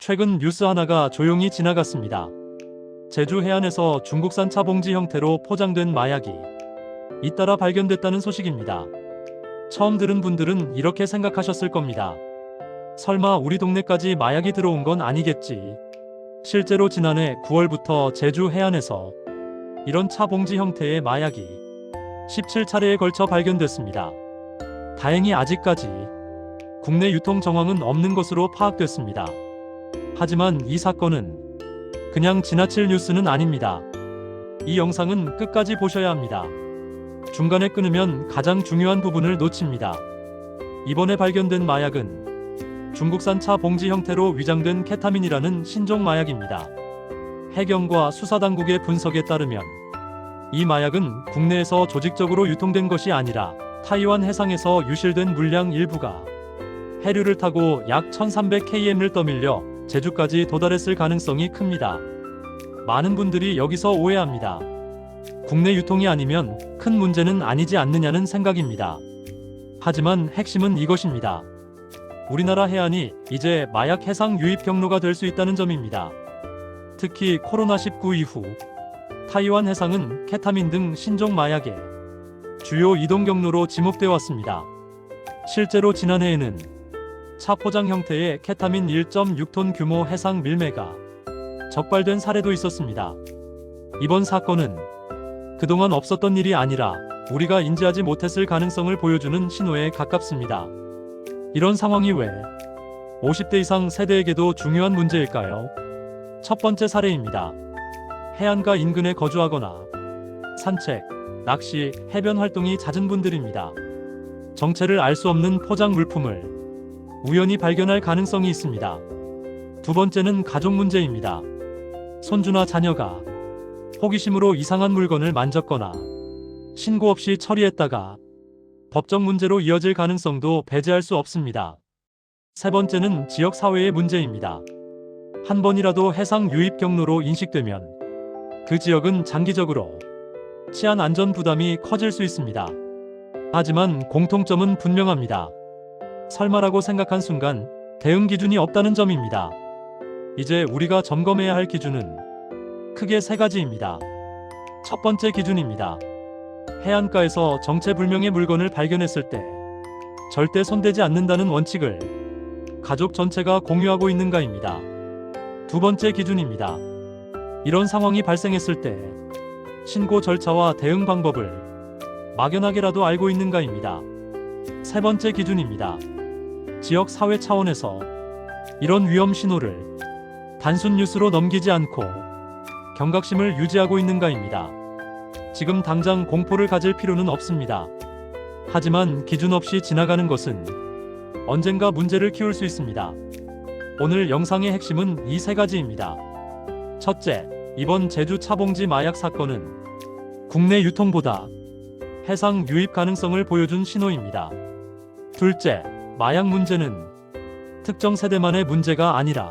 최근 뉴스 하나가 조용히 지나갔습니다. 제주 해안에서 중국산 차 봉지 형태로 포장된 마약이 잇따라 발견됐다는 소식입니다. 처음 들은 분들은 이렇게 생각하셨을 겁니다. 설마 우리 동네까지 마약이 들어온 건 아니겠지. 실제로 지난해 9월부터 제주 해안에서 이런 차 봉지 형태의 마약이 17차례에 걸쳐 발견됐습니다. 다행히 아직까지 국내 유통 정황은 없는 것으로 파악됐습니다. 하지만 이 사건은 그냥 지나칠 뉴스는 아닙니다. 이 영상은 끝까지 보셔야 합니다. 중간에 끊으면 가장 중요한 부분을 놓칩니다. 이번에 발견된 마약은 중국산 차 봉지 형태로 위장된 케타민이라는 신종 마약입니다. 해경과 수사당국의 분석에 따르면 이 마약은 국내에서 조직적으로 유통된 것이 아니라 타이완 해상에서 유실된 물량 일부가 해류를 타고 약 1300km를 떠밀려 제주까지 도달했을 가능성이 큽니다. 많은 분들이 여기서 오해합니다. 국내 유통이 아니면 큰 문제는 아니지 않느냐는 생각입니다. 하지만 핵심은 이것입니다. 우리나라 해안이 이제 마약 해상 유입 경로가 될 수 있다는 점입니다. 특히 코로나19 이후 타이완 해상은 케타민 등 신종 마약의 주요 이동 경로로 지목되어 왔습니다. 실제로 지난해에는 차 포장 형태의 케타민 1.6톤 규모 해상 밀매가 적발된 사례도 있었습니다. 이번 사건은 그동안 없었던 일이 아니라 우리가 인지하지 못했을 가능성을 보여주는 신호에 가깝습니다. 이런 상황이 왜 50대 이상 세대에게도 중요한 문제일까요? 첫 번째 사례입니다. 해안가 인근에 거주하거나 산책, 낚시, 해변 활동이 잦은 분들입니다. 정체를 알 수 없는 포장 물품을 우연히 발견할 가능성이 있습니다. 두 번째는 가족 문제입니다. 손주나 자녀가 호기심으로 이상한 물건을 만졌거나 신고 없이 처리했다가 법적 문제로 이어질 가능성도 배제할 수 없습니다. 세 번째는 지역 사회의 문제입니다. 한 번이라도 해상 유입 경로로 인식되면 그 지역은 장기적으로 치안 안전 부담이 커질 수 있습니다. 하지만 공통점은 분명합니다. 설마라고 생각한 순간 대응 기준이 없다는 점입니다. 이제 우리가 점검해야 할 기준은 크게 세 가지입니다. 첫 번째 기준입니다. 해안가에서 정체불명의 물건을 발견했을 때 절대 손대지 않는다는 원칙을 가족 전체가 공유하고 있는가입니다. 두 번째 기준입니다. 이런 상황이 발생했을 때 신고 절차와 대응 방법을 막연하게라도 알고 있는가입니다. 세 번째 기준입니다. 지역 사회 차원에서 이런 위험 신호를 단순 뉴스로 넘기지 않고 경각심을 유지하고 있는가입니다. 지금 당장 공포를 가질 필요는 없습니다. 하지만 기준 없이 지나가는 것은 언젠가 문제를 키울 수 있습니다. 오늘 영상의 핵심은 이 세 가지입니다. 첫째, 이번 제주 차봉지 마약 사건은 국내 유통보다 해상 유입 가능성을 보여준 신호입니다. 둘째, 마약 문제는 특정 세대만의 문제가 아니라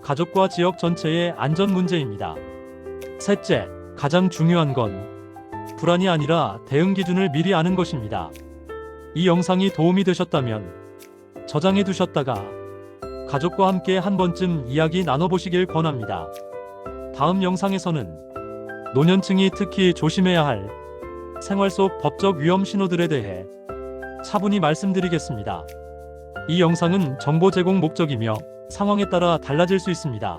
가족과 지역 전체의 안전 문제입니다. 셋째, 가장 중요한 건 불안이 아니라 대응 기준을 미리 아는 것입니다. 이 영상이 도움이 되셨다면 저장해 두셨다가 가족과 함께 한 번쯤 이야기 나눠보시길 권합니다. 다음 영상에서는 노년층이 특히 조심해야 할 생활 속 법적 위험 신호들에 대해 차분히 말씀드리겠습니다. 이 영상은 정보 제공 목적이며 상황에 따라 달라질 수 있습니다.